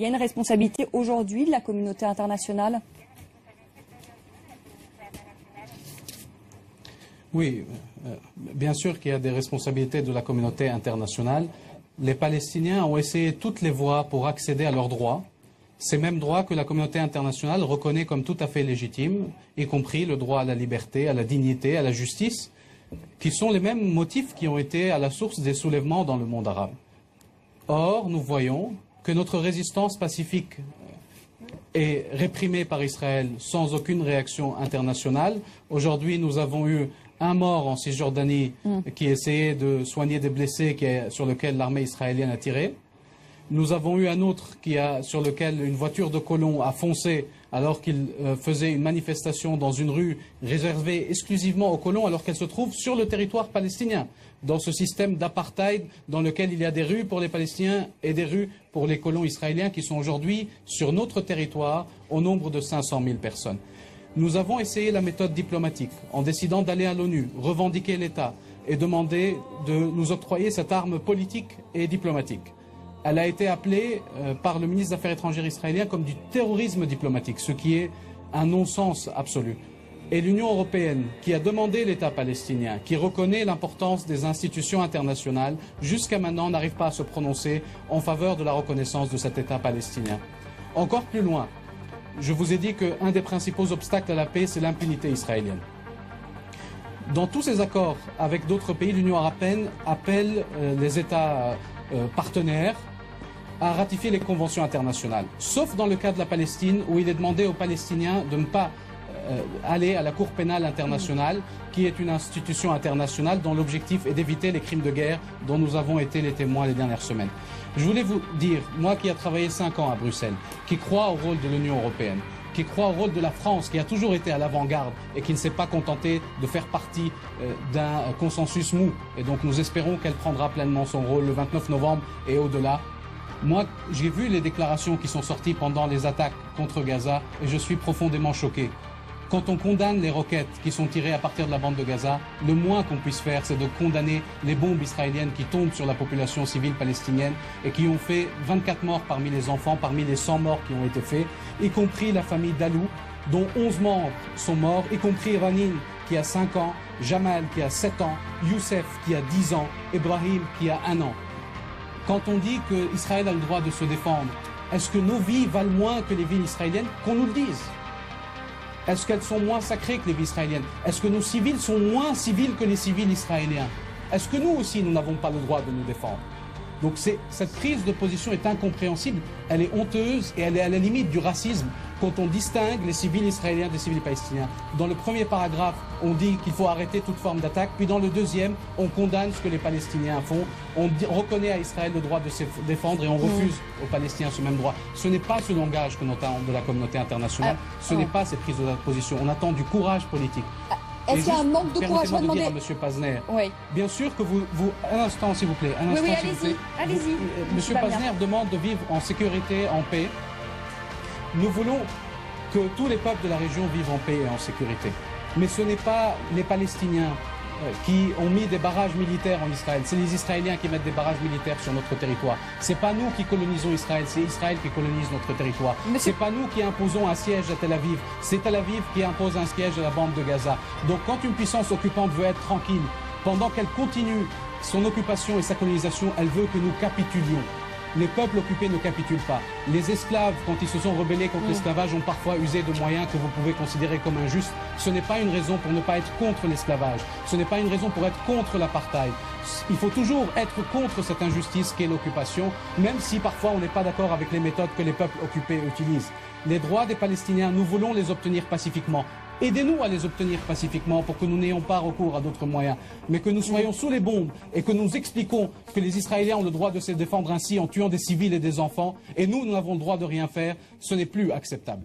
Il y a une responsabilité aujourd'hui de la communauté internationale? Oui, bien sûr qu'il y a des responsabilités de la communauté internationale. Les Palestiniens ont essayé toutes les voies pour accéder à leurs droits. Ces mêmes droits que la communauté internationale reconnaît comme tout à fait légitimes, y compris le droit à la liberté, à la dignité, à la justice, qui sont les mêmes motifs qui ont été à la source des soulèvements dans le monde arabe. Or, nous voyons que notre résistance pacifique est réprimée par Israël sans aucune réaction internationale. Aujourd'hui, nous avons eu un mort en Cisjordanie qui essayait de soigner des blessés sur lequel l'armée israélienne a tiré. Nous avons eu un autre sur lequel une voiture de colons a foncé alors qu'il faisait une manifestation dans une rue réservée exclusivement aux colons alors qu'elle se trouve sur le territoire palestinien, dans ce système d'apartheid dans lequel il y a des rues pour les Palestiniens et des rues pour les colons israéliens qui sont aujourd'hui sur notre territoire au nombre de 500 000 personnes. Nous avons essayé la méthode diplomatique en décidant d'aller à l'ONU, revendiquer l'État et demander de nous octroyer cette arme politique et diplomatique. Elle a été appelée par le ministre des Affaires étrangères israélien comme du terrorisme diplomatique, ce qui est un non-sens absolu. Et l'Union européenne, qui a demandé l'État palestinien, qui reconnaît l'importance des institutions internationales, jusqu'à maintenant n'arrive pas à se prononcer en faveur de la reconnaissance de cet État palestinien. Encore plus loin, je vous ai dit qu'un des principaux obstacles à la paix, c'est l'impunité israélienne. Dans tous ces accords avec d'autres pays, l'Union européenne appelle les États partenaires à ratifier les conventions internationales, sauf dans le cas de la Palestine, où il est demandé aux Palestiniens de ne pas aller à la Cour pénale internationale, qui est une institution internationale dont l'objectif est d'éviter les crimes de guerre dont nous avons été les témoins les dernières semaines. Je voulais vous dire, moi qui ai travaillé 5 ans à Bruxelles, qui crois au rôle de l'Union européenne, qui croit au rôle de la France, qui a toujours été à l'avant-garde et qui ne s'est pas contenté de faire partie d'un consensus mou. Et donc nous espérons qu'elle prendra pleinement son rôle le 29 novembre et au-delà. Moi, j'ai vu les déclarations qui sont sorties pendant les attaques contre Gaza et je suis profondément choqué. Quand on condamne les roquettes qui sont tirées à partir de la bande de Gaza, le moins qu'on puisse faire, c'est de condamner les bombes israéliennes qui tombent sur la population civile palestinienne et qui ont fait 24 morts parmi les enfants, parmi les 100 morts qui ont été faits, y compris la famille Dalou, dont 11 membres sont morts, y compris Ranin qui a 5 ans, Jamal qui a 7 ans, Youssef qui a 10 ans, Ibrahim qui a 1 an. Quand on dit qu'Israël a le droit de se défendre, est-ce que nos vies valent moins que les vies israéliennes? Qu'on nous le dise. Est-ce qu'elles sont moins sacrées que les vies israéliennes? Est-ce que nos civils sont moins civils que les civils israéliens? Est-ce que nous aussi, nous n'avons pas le droit de nous défendre? Donc cette prise de position est incompréhensible, elle est honteuse et elle est à la limite du racisme quand on distingue les civils israéliens des civils palestiniens. Dans le premier paragraphe, on dit qu'il faut arrêter toute forme d'attaque, puis dans le deuxième, on condamne ce que les Palestiniens font, on reconnaît à Israël le droit de se défendre et on refuse aux Palestiniens ce même droit. Ce n'est pas ce langage que nous attendons de la communauté internationale, ce n'est pas ces prises de position, on attend du courage politique. Est-ce qu'il y a un manque de courage? Permettez-moi de dire à M. Pazner, bien sûr que vous... Un instant, s'il vous plaît. Un instant, s'il vous plaît. Allez-y. M. Pazner demande de vivre en sécurité, en paix. Nous voulons que tous les peuples de la région vivent en paix et en sécurité. Mais ce n'est pas les Palestiniens qui ont mis des barrages militaires en Israël. C'est les Israéliens qui mettent des barrages militaires sur notre territoire. Ce n'est pas nous qui colonisons Israël, c'est Israël qui colonise notre territoire. Ce n'est pas nous qui imposons un siège à Tel Aviv, c'est Tel Aviv qui impose un siège à la bande de Gaza. Donc quand une puissance occupante veut être tranquille, pendant qu'elle continue son occupation et sa colonisation, elle veut que nous capitulions. Les peuples occupés ne capitulent pas. Les esclaves, quand ils se sont rebellés contre l'esclavage, ont parfois usé de moyens que vous pouvez considérer comme injustes. Ce n'est pas une raison pour ne pas être contre l'esclavage. Ce n'est pas une raison pour être contre l'apartheid. Il faut toujours être contre cette injustice qu'est l'occupation, même si parfois on n'est pas d'accord avec les méthodes que les peuples occupés utilisent. Les droits des Palestiniens, nous voulons les obtenir pacifiquement. Aidez-nous à les obtenir pacifiquement pour que nous n'ayons pas recours à d'autres moyens, mais que nous soyons sous les bombes et que nous expliquons que les Israéliens ont le droit de se défendre ainsi en tuant des civils et des enfants, et nous n'avons le droit de rien faire, ce n'est plus acceptable.